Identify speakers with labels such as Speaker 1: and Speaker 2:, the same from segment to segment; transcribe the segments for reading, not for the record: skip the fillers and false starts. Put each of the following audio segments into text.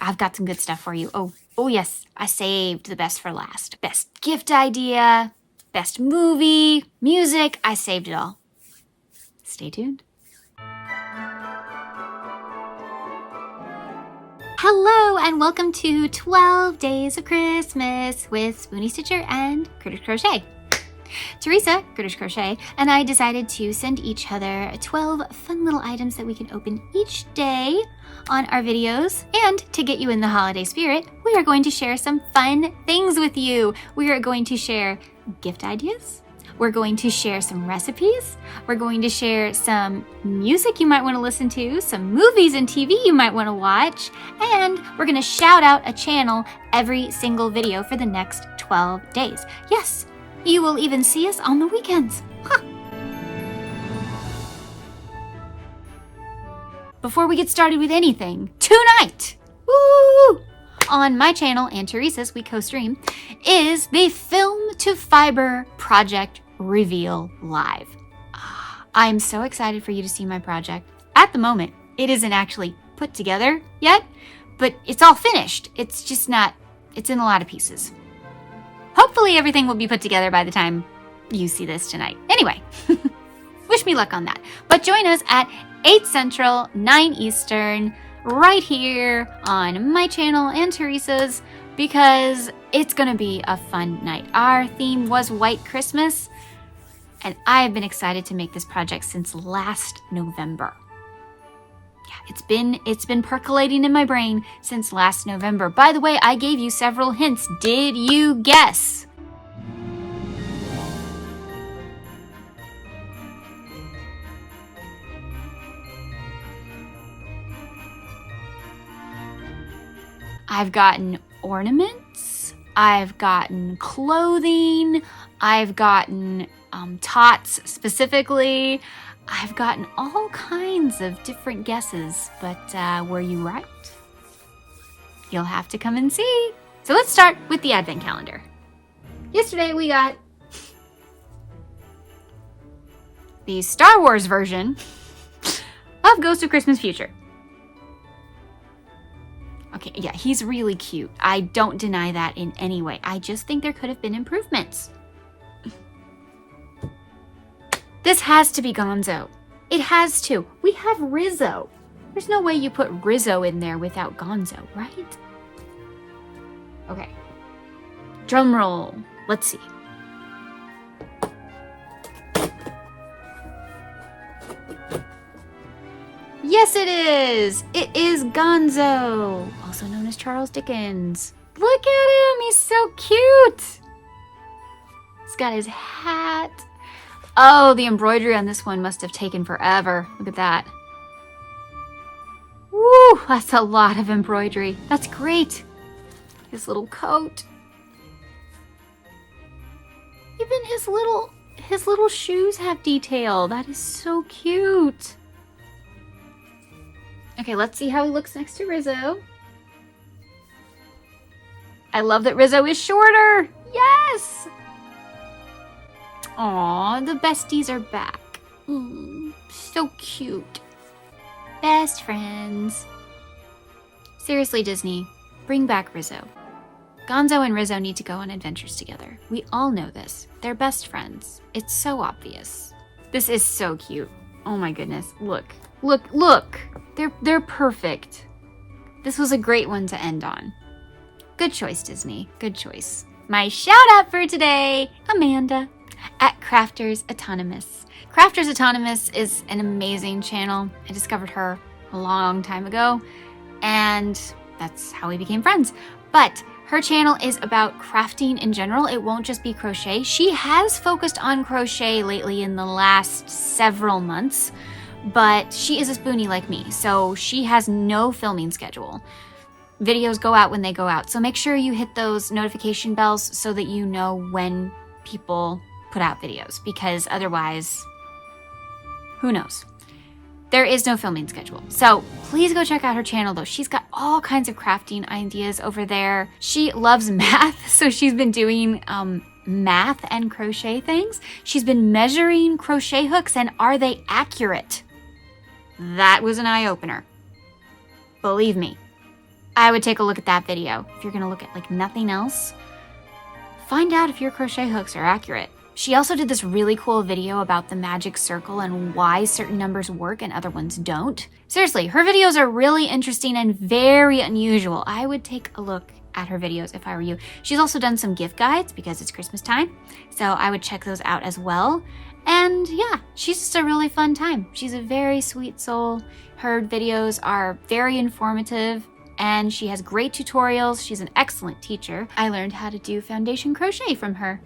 Speaker 1: I've got some good stuff for you. Oh yes, I saved the best for last. Best gift idea, best movie, music, I saved it all. Stay tuned. Hello and welcome to 12 Days of Christmas with Spoonie Stitcher and Critters Crochet. Teresa, Critters Crochet, and I decided to send each other 12 fun little items that we can open each day on our videos. And to get you in the holiday spirit, we are going to share some fun things with you. We are going to share gift ideas. We're going to share some recipes. We're going to share some music you might want to listen to, some movies and TV you might want to watch, and we're going to shout out a channel every single video for the next 12 days. Yes, you will even see us on the weekends. Huh. Before we get started with anything, tonight, woo, on my channel and Teresa's, we co-stream, is the Film to Fiber project reveal live. I'm so excited for you to see my project. At the moment, it isn't actually put together yet, but it's all finished. It's just not, it's in a lot of pieces. Hopefully everything will be put together by the time you see this tonight. Anyway, wish me luck on that. But join us at 8 Central, 9 Eastern, right here on my channel and Teresa's, because it's gonna be a fun night. Our theme was White Christmas, and I've been excited to make this project since last November. Yeah, it's been percolating in my brain since last November. By the way, I gave you several hints. Did you guess? I've gotten ornaments, I've gotten clothing, I've gotten TOTs specifically. I've gotten all kinds of different guesses, but were you right? You'll have to come and see. So let's start with the advent calendar. Yesterday we got the Star Wars version of Ghost of Christmas Future. Okay, yeah, he's really cute. I don't deny that in any way. I just think there could have been improvements. This has to be Gonzo. It has to. We have Rizzo. There's no way you put Rizzo in there without Gonzo, right? Okay. Drum roll. Let's see. Yes, it is. It is Gonzo, also known as Charles Dickens. Look at him. He's so cute. He's got his hat. Oh, the embroidery on this one must have taken forever. Look at that. Woo, that's a lot of embroidery. That's great. His little coat. Even his little shoes have detail. That is so cute. Okay, let's see how he looks next to Rizzo. I love that Rizzo is shorter. Yes! Aw, the besties are back. So cute. Best friends. Seriously, Disney, bring back Rizzo. Gonzo and Rizzo need to go on adventures together. We all know this. They're best friends. It's so obvious. This is so cute. Oh my goodness. Look. Look, look. They're perfect. This was a great one to end on. Good choice, Disney. Good choice. My shout out for today, Amanda at Crafters Autonomous. Crafters Autonomous is an amazing channel. I discovered her a long time ago, and that's how we became friends. But her channel is about crafting in general. It won't just be crochet. She has focused on crochet lately in the last several months, but she is a Spoonie like me, so she has no filming schedule. Videos go out when they go out, so make sure you hit those notification bells so that you know when people put out videos, because otherwise, who knows? There is no filming schedule. So please go check out her channel though. She's got all kinds of crafting ideas over there. She loves math, so she's been doing math and crochet things. She's been measuring crochet hooks, and are they accurate? That was an eye-opener. Believe me, I would take a look at that video. If you're gonna look at like nothing else, find out if your crochet hooks are accurate. She also did this really cool video about the magic circle and why certain numbers work and other ones don't. Seriously, her videos are really interesting and very unusual. I would take a look at her videos if I were you. She's also done some gift guides because it's Christmas time, so I would check those out as well. And yeah, she's just a really fun time. She's a very sweet soul. Her videos are very informative and she has great tutorials. She's an excellent teacher. I learned how to do foundation crochet from her.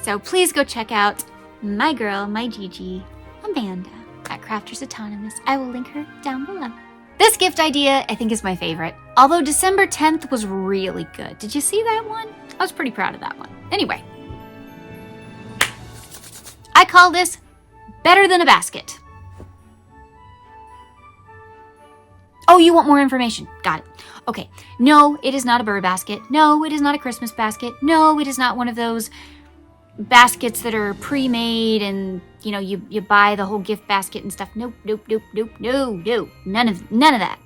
Speaker 1: So please go check out my girl, my Gigi, Amanda at Crafters Autonomous. I will link her down below. This gift idea I think is my favorite. Although December 10th was really good. Did you see that one? I was pretty proud of that one. Anyway, I call this better than a basket. Oh, you want more information? Got it. Okay. No, it is not a bird basket. No, it is not a Christmas basket. No, it is not one of those baskets that are pre-made and you know you buy the whole gift basket and stuff. Nope, nope, nope, nope, no. None of that.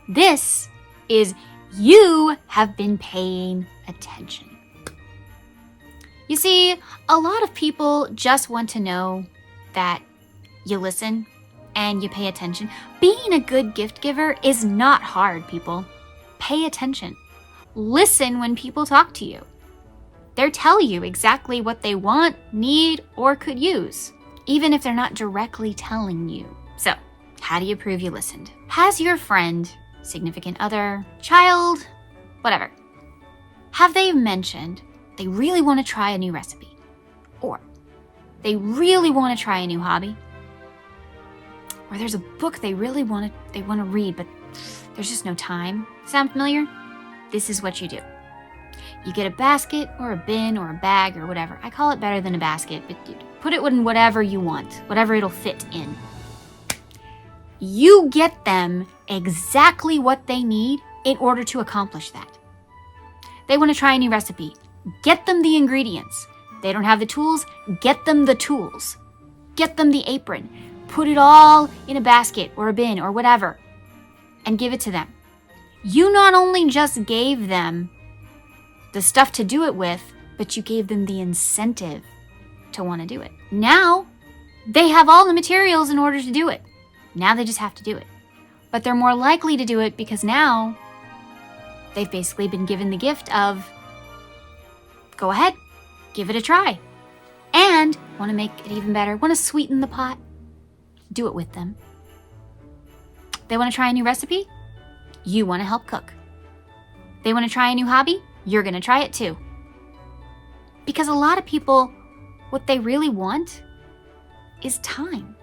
Speaker 1: This is you have been paying attention. You see, a lot of people just want to know that you listen and you pay attention. Being a good gift giver is not hard, people. Pay attention. Listen when people talk to you. They'll tell you exactly what they want, need, or could use, even if they're not directly telling you. So, how do you prove you listened? Has your friend, significant other, child, whatever, have they mentioned they really want to try a new recipe? Or they really want to try a new hobby? Or there's a book they really want to read, but there's just no time? Sound familiar? This is what you do. You get a basket or a bin or a bag or whatever. I call it better than a basket, but put it in whatever you want, whatever it'll fit in. You get them exactly what they need in order to accomplish that. They want to try a new recipe. Get them the ingredients. They don't have the tools. Get them the tools. Get them the apron. Put it all in a basket or a bin or whatever and give it to them. You not only just gave them the stuff to do it with, but you gave them the incentive to want to do it. Now, they have all the materials in order to do it. Now they just have to do it. But they're more likely to do it because now they've basically been given the gift of, go ahead, give it a try. And want to make it even better, want to sweeten the pot, do it with them. They want to try a new recipe? You want to help cook. They want to try a new hobby? You're going to try it too. Because a lot of people, what they really want is time.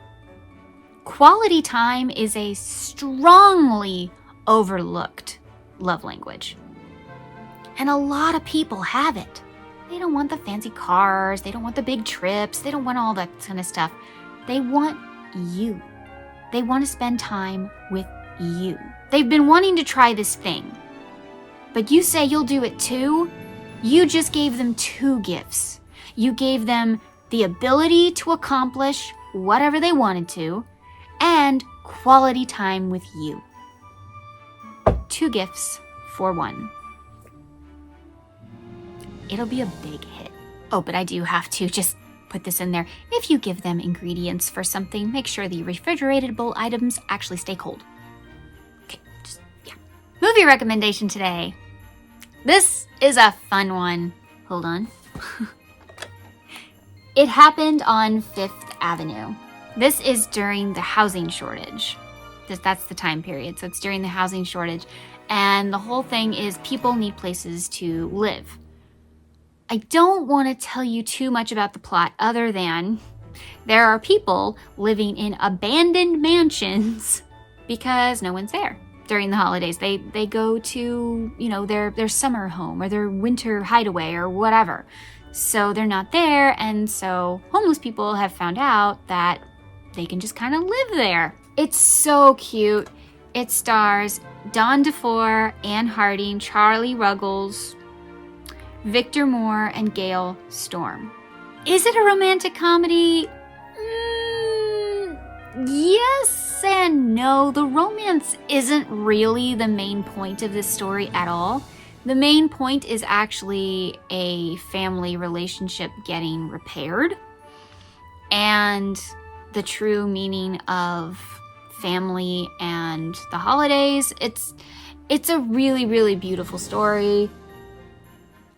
Speaker 1: Quality time is a strongly overlooked love language. And a lot of people have it. They don't want the fancy cars. They don't want the big trips. They don't want all that kind of stuff. They want you. They want to spend time with you. They've been wanting to try this thing. But you say you'll do it too? You just gave them two gifts. You gave them the ability to accomplish whatever they wanted to, and quality time with you. 2 gifts for 1. It'll be a big hit. Oh, but I do have to just put this in there. If you give them ingredients for something, make sure the refrigeratable items actually stay cold. Movie recommendation today. This is a fun one. Hold on. It happened on 5th Avenue. This is during the housing shortage. That's the time period. So it's during the housing shortage. And the whole thing is people need places to live. I don't want to tell you too much about the plot other than there are people living in abandoned mansions because no one's there. During the holidays, they go to, their summer home or their winter hideaway or whatever. So they're not there, and so homeless people have found out that they can just kind of live there. It's so cute. It stars Dawn DeFore, Anne Harding, Charlie Ruggles, Victor Moore, and Gail Storm. Is it a romantic comedy? Yes and no. The romance isn't really the main point of this story at all. The main point is actually a family relationship getting repaired and the true meaning of family and the holidays. It's a really, really beautiful story.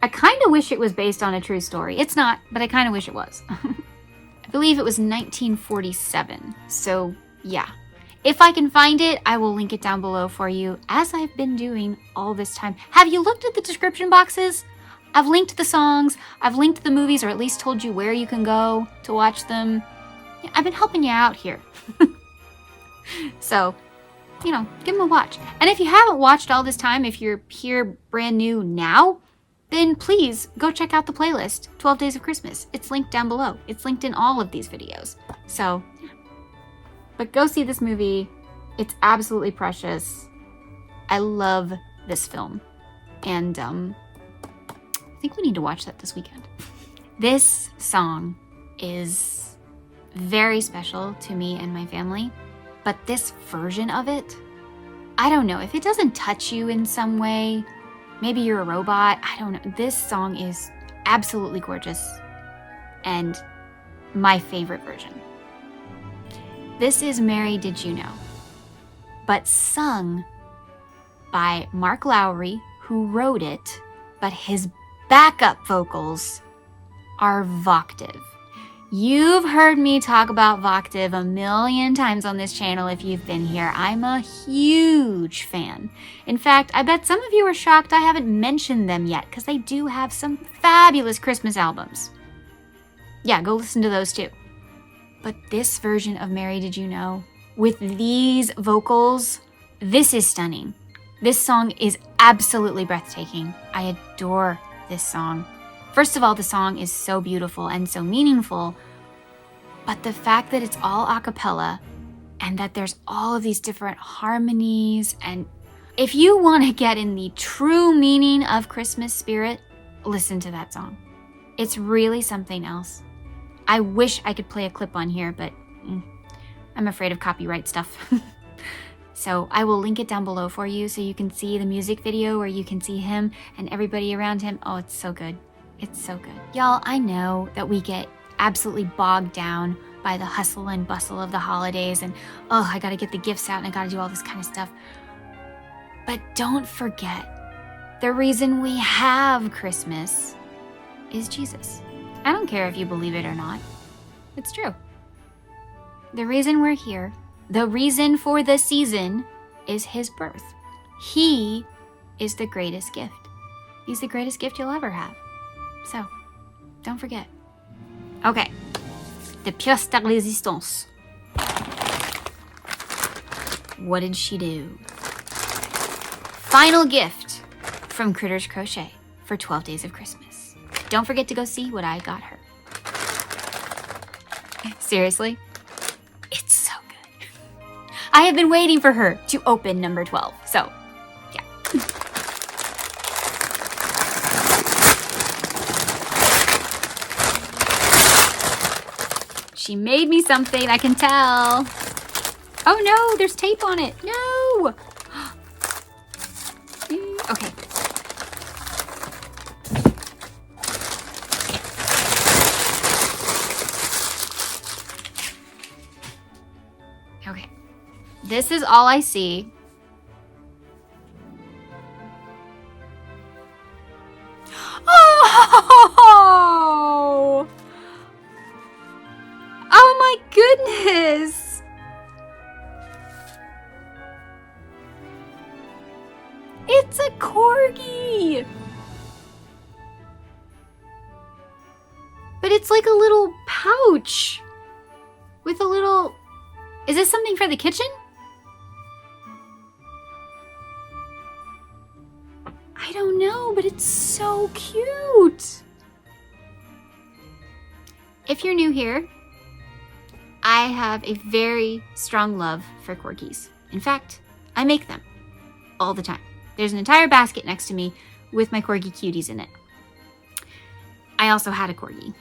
Speaker 1: I kind of wish it was based on a true story. It's not, but I kind of wish it was. I believe it was 1947. So yeah, if I can find it, I will link it down below for you, as I've been doing all this time. Have you looked at the description boxes? I've linked the songs, I've linked the movies, or at least told you where you can go to watch them. Yeah, I've been helping you out here. So, you know, give them a watch. And if you haven't watched all this time, if you're here brand new now, then please go check out the playlist, 12 Days of Christmas. It's linked down below. It's linked in all of these videos. So, yeah. But go see this movie. It's absolutely precious. I love this film. And I think we need to watch that this weekend. This song is very special to me and my family. But this version of it, I don't know. If it doesn't touch you in some way, maybe you're a robot, I don't know. This song is absolutely gorgeous and my favorite version. This is Mary Did You Know, but sung by Mark Lowry, who wrote it, but his backup vocals are Voctive. You've heard me talk about Voctive a million times on this channel if you've been here. I'm a huge fan. In fact, I bet some of you are shocked I haven't mentioned them yet, because they do have some fabulous Christmas albums. Yeah, go listen to those too. But this version of Mary Did You Know, with these vocals, this is stunning. This song is absolutely breathtaking. I adore this song. First of all, the song is so beautiful and so meaningful, but the fact that it's all a cappella and that there's all of these different harmonies, and if you want to get in the true meaning of Christmas spirit, listen to that song. It's really something else. I wish I could play a clip on here, but I'm afraid of copyright stuff. So I will link it down below for you so you can see the music video where you can see him and everybody around him. Oh, it's so good. It's so good. Y'all, I know that we get absolutely bogged down by the hustle and bustle of the holidays and, oh, I gotta get the gifts out and I gotta do all this kind of stuff. But don't forget, the reason we have Christmas is Jesus. I don't care if you believe it or not. It's true. The reason we're here, the reason for the season, is his birth. He is the greatest gift. He's the greatest gift you'll ever have. So, don't forget. Okay, the pièce de résistance. What did she do? Final gift from Critters Crochet for 12 Days of Christmas. Don't forget to go see what I got her. Seriously? It's so good. I have been waiting for her to open number 12, so yeah. She made me something, I can tell. Oh no, there's tape on it. No! Okay. Okay. This is all I see. Oh! Oh my goodness! It's a corgi! But it's like a little pouch with a little... Is this something for the kitchen? I don't know, but it's so cute. If you're new here, I have a very strong love for corgis. In fact, I make them all the time. There's an entire basket next to me with my corgi cuties in it. I also had a corgi.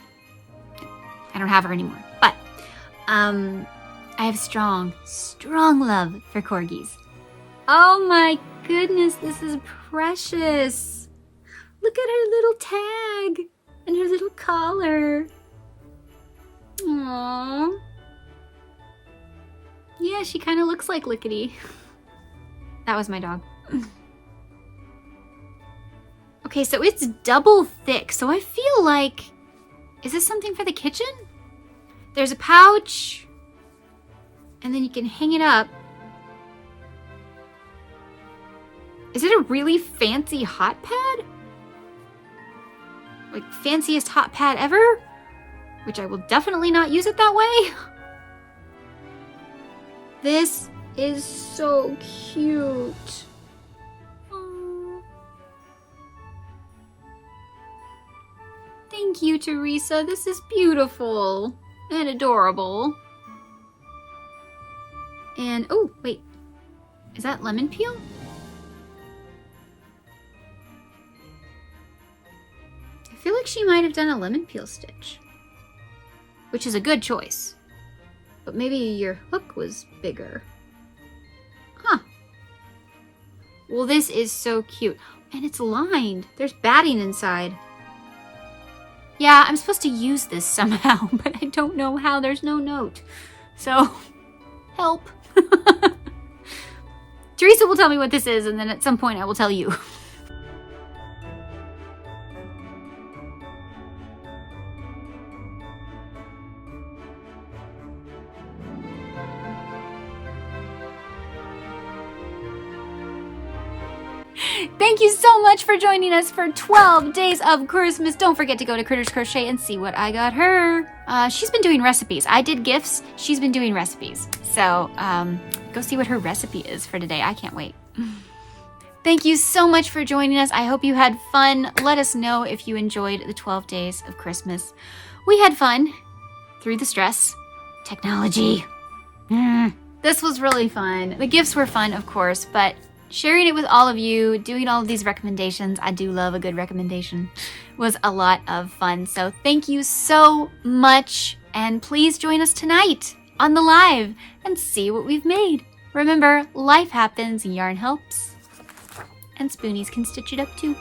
Speaker 1: I don't have her anymore, but I I have strong, strong love for corgis. Oh my goodness, this is precious. Look at her little tag and her little collar. Aww. Yeah, she kind of looks like Lickety. That was my dog. Okay, so it's double thick, so I feel like... Is this something for the kitchen? There's a pouch, and then you can hang it up. Is it a really fancy hot pad? Like, fanciest hot pad ever? Which I will definitely not use it that way. This is so cute. Aww. Thank you, Teresa. This is beautiful and adorable. And, oh, wait. Is that lemon peel? I feel like she might have done a lemon peel stitch, which is a good choice. But maybe your hook was bigger. Huh. Well, this is so cute. And it's lined. There's batting inside. Yeah, I'm supposed to use this somehow, but I don't know how. There's no note. So, help. Teresa will tell me what this is, and then at some point I will tell you. Thank you so much for joining us for 12 days of Christmas. Don't forget to go to Critters Crochet and see what I got her. She's been doing recipes. I did gifts. She's been doing recipes. So go see what her recipe is for today. I can't wait. Thank you so much for joining us. I hope you had fun. Let us know if you enjoyed the 12 days of Christmas. We had fun through the stress. Technology. This was really fun. The gifts were fun, of course, but sharing it with all of you, doing all of these recommendations, I do love a good recommendation, was a lot of fun. So thank you so much, and please join us tonight on the live and see what we've made. Remember, life happens, yarn helps, and Spoonies can stitch it up too.